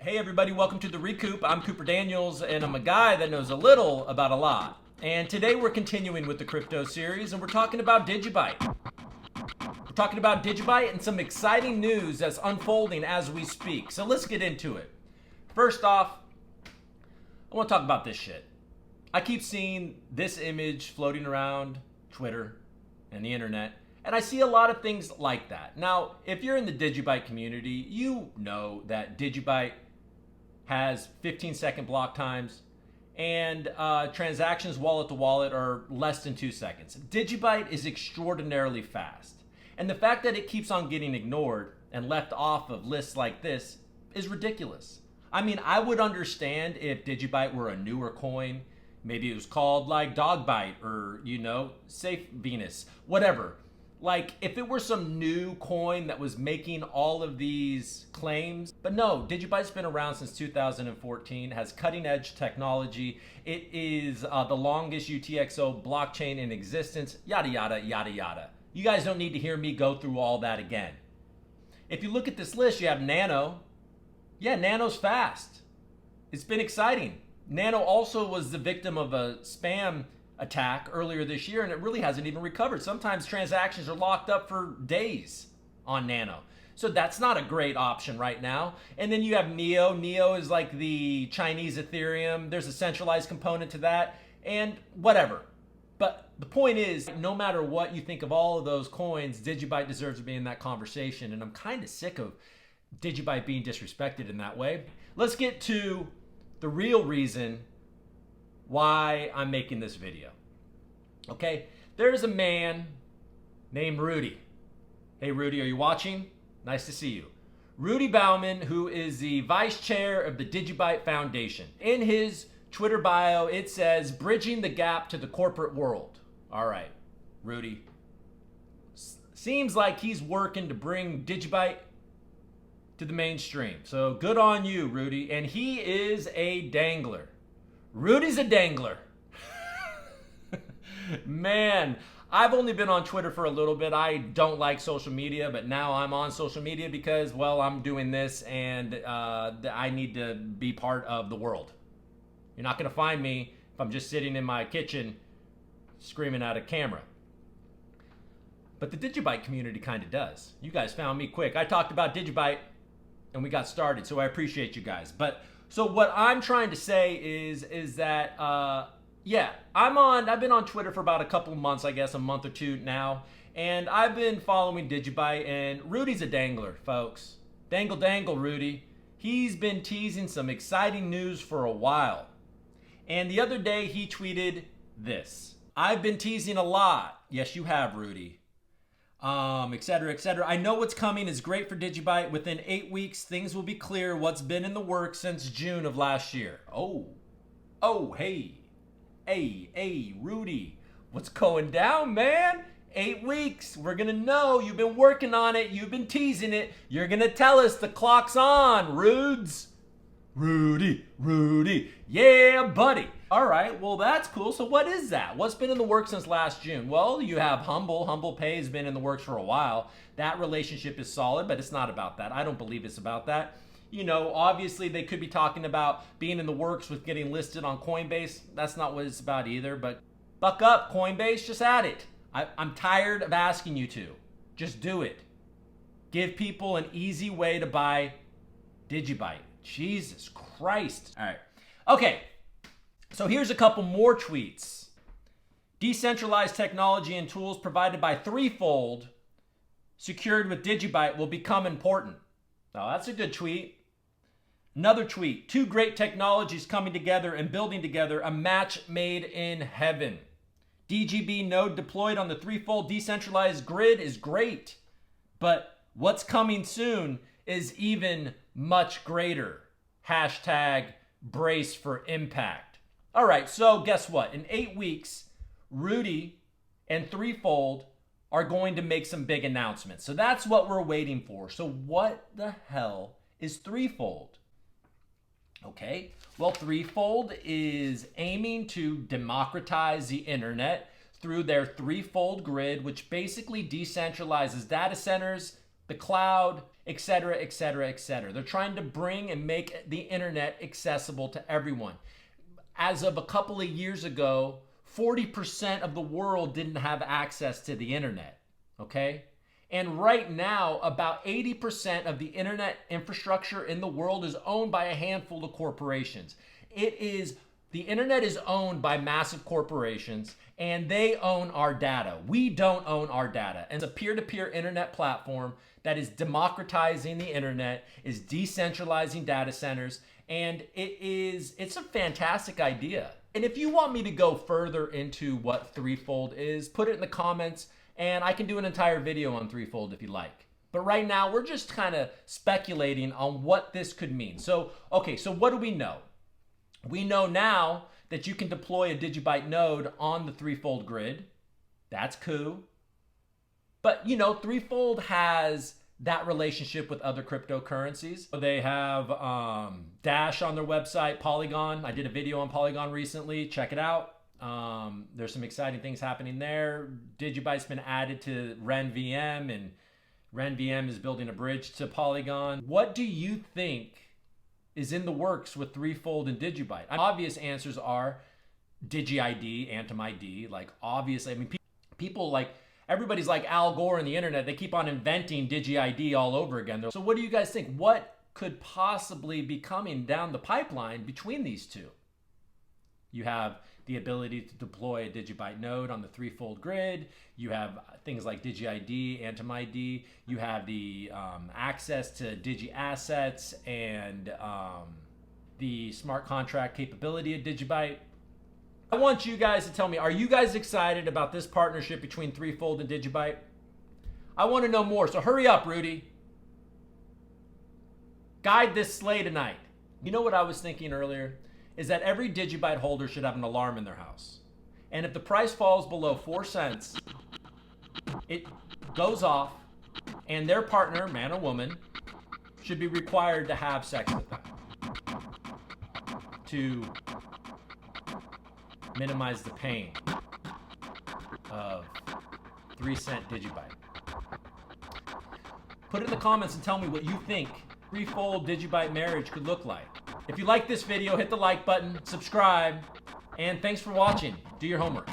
Hey everybody, welcome to the ReCoop. I'm Cooper Daniels, and I'm a guy that knows a little about a lot. And today we're continuing with the crypto series, and we're talking about DigiByte. We're talking about DigiByte and some exciting news that's unfolding as we speak. So let's get into it. First off, I want to talk about this shit. I keep seeing this image floating around Twitter and the internet, and I see a lot of things like that. Now, if you're in the DigiByte community, you know that DigiByte has 15-second block times, and transactions wallet to wallet are less than 2 seconds. DigiByte is extraordinarily fast, and the fact that it keeps on getting ignored and left off of lists like this is ridiculous. I mean, I would understand if DigiByte were a newer coin. Maybe it was called like DogByte or, Safe Venus, whatever. Like if it were some new coin that was making all of these claims. But no, DigiByte's been around since 2014, has cutting edge technology. It is the longest UTXO blockchain in existence, yada, yada, yada, yada. You guys don't need to hear me go through all that again. If you look at this list, you have Nano. Yeah, Nano's fast. It's been exciting. Nano also was the victim of a spam attack earlier this year, and it really hasn't even recovered. Sometimes transactions are locked up for days on Nano. So that's not a great option right now. And then you have Neo. Neo is like the Chinese Ethereum. There's a centralized component to that, and whatever. But the point is, no matter what you think of all of those coins, DigiByte deserves to be in that conversation, and I'm kind of sick of DigiByte being disrespected in that way. Let's get to the real reason why I'm making this video. Okay, there's a man named Rudy. Hey Rudy, are you watching? Nice to see you. Rudy Bouwman, who is the vice chair of the DigiByte Foundation. In his Twitter bio, it says, bridging the gap to the corporate world. All right, Rudy. Seems like he's working to bring DigiByte to the mainstream. So good on you, Rudy. And he is a dangler. Rudy's a dangler. Man, I've only been on Twitter for a little bit. I don't like social media, but now I'm on social media because, well, I'm doing this and I need to be part of the world. You're not going to find me if I'm just sitting in my kitchen screaming at a camera. But the DigiByte community kind of does. You guys found me quick. I talked about DigiByte and we got started, so I appreciate you guys. But so what I'm trying to say is that I've been on Twitter for about a couple of months, I guess a month or two now, and I've been following DigiByte, and Rudy's a dangler, folks. Dangle, Rudy. He's been teasing some exciting news for a while. And the other day he tweeted this. I've been teasing a lot. Yes, you have, Rudy. Etc. I know what's coming is great for DigiByte. Within 8 weeks, things will be clear what's been in the works since June of last year. Oh, hey, Rudy, what's going down, man? 8 weeks, we're gonna know. You've been working on it. You've been teasing it. You're gonna tell us the clock's on, Rudes. Rudy, yeah, buddy. All right, well, that's cool. So what is that? What's been in the works since last June? Well, you have HUMBL. HUMBL Pay has been in the works for a while. That relationship is solid, but it's not about that. I don't believe it's about that. Obviously they could be talking about being in the works with getting listed on Coinbase. That's not what it's about either, but buck up, Coinbase, just add it. I'm tired of asking you to. Just do it. Give people an easy way to buy DigiByte. Jesus Christ. All right. Okay. So here's a couple more tweets. Decentralized technology and tools provided by Threefold secured with DigiByte will become important. Now that's a good tweet. Another tweet. Two great technologies coming together and building together a match made in heaven. DGB node deployed on the Threefold decentralized grid is great, but what's coming soon is even much greater. Hashtag brace for impact. All right, so guess what? In 8 weeks, Rudy and Threefold are going to make some big announcements. So that's what we're waiting for. So what the hell is Threefold? Okay, well, Threefold is aiming to democratize the internet through their Threefold grid, which basically decentralizes data centers, the cloud, etc., etc., etc. They're trying to bring and make the internet accessible to everyone. As of a couple of years ago, 40% of the world didn't have access to the internet, okay? And right now, about 80% of the internet infrastructure in the world is owned by a handful of corporations. The internet is owned by massive corporations, and they own our data. We don't own our data. And it's a peer-to-peer internet platform that is democratizing the internet, is decentralizing data centers, and it's a fantastic idea. And if you want me to go further into what Threefold is, put it in the comments, and I can do an entire video on Threefold if you like. But right now, we're just kind of speculating on what this could mean. So, okay, so what do we know? We know now that you can deploy a DigiByte node on the Threefold grid. That's cool. But, you know, Threefold has that relationship with other cryptocurrencies. They have Dash on their website, Polygon. I did a video on Polygon recently. Check it out. There's some exciting things happening there. DigiByte's been added to RenVM, and RenVM is building a bridge to Polygon. What do you think is in the works with Threefold and DigiByte? Obvious answers are DigiID, AntomID. Like, obviously, I mean, people like, everybody's like Al Gore on the internet. They keep on inventing DigiID all over again. So what do you guys think? What could possibly be coming down the pipeline between these two? You have the ability to deploy a DigiByte node on the Threefold grid. You have things like DigiID, AntomID. You have the access to Digi assets and the smart contract capability of DigiByte. I want you guys to tell me, are you guys excited about this partnership between Threefold and DigiByte? I want to know more, so hurry up, Rudy. Guide this sleigh tonight. You know what I was thinking earlier? Is that every DigiByte holder should have an alarm in their house. And if the price falls below 4 cents, it goes off, and their partner, man or woman, should be required to have sex with them to minimize the pain of 3-cent DigiByte. Put it in the comments and tell me what you think Threefold DigiByte marriage could look like. If you like this video, hit the like button, subscribe, and thanks for watching. Do your homework.